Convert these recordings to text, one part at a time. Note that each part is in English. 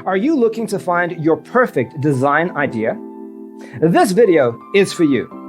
Are you looking to find your perfect design idea? This video is for you.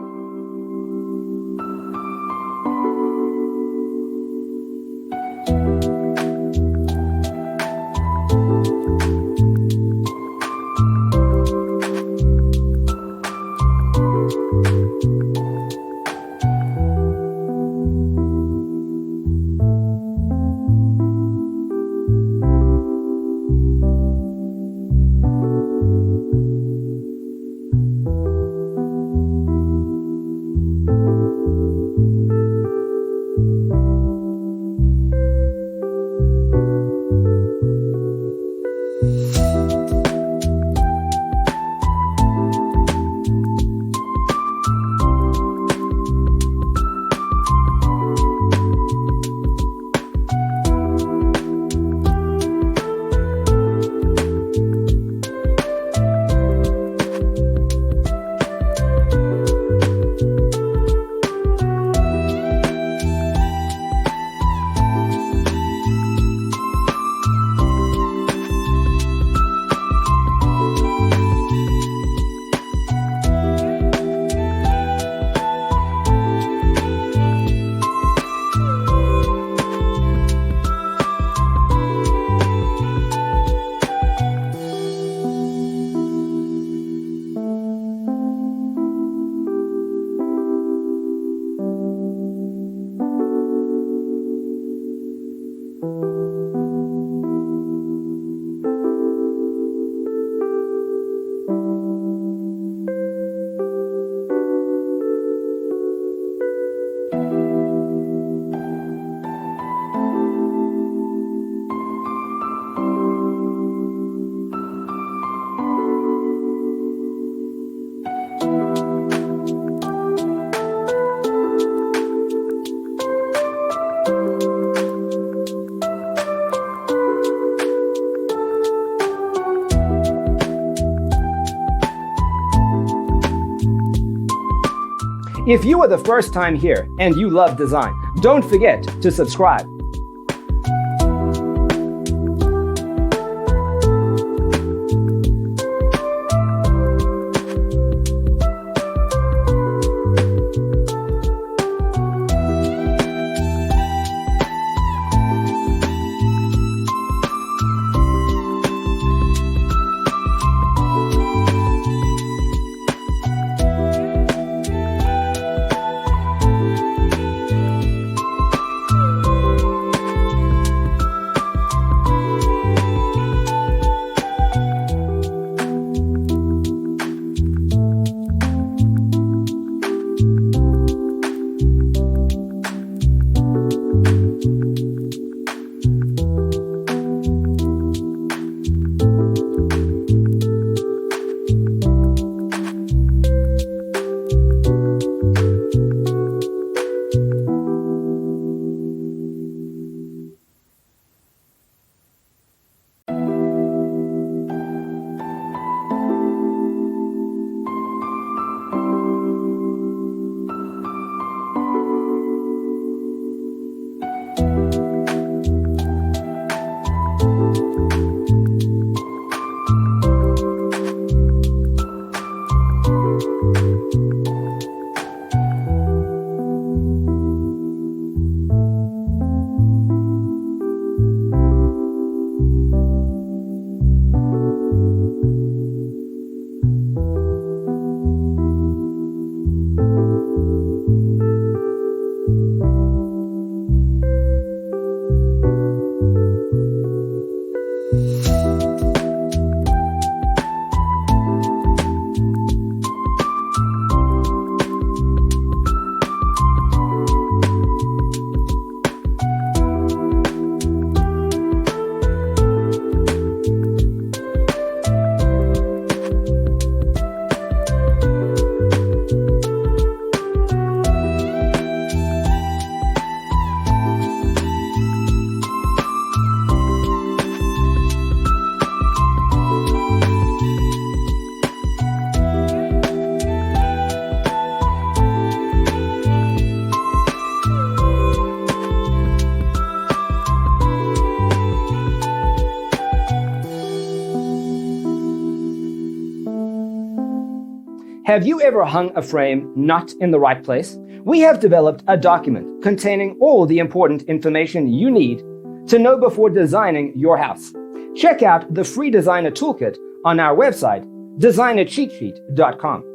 If you are the first time here and you love design, don't forget to subscribe. Have you ever hung a frame not in the right place? We have developed a document containing all the important information you need to know before designing your house. Check out the free designer toolkit on our website, designercheatsheet.com.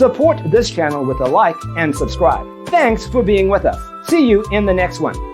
Support this channel with a like and subscribe. Thanks for being with us. See you in the next one.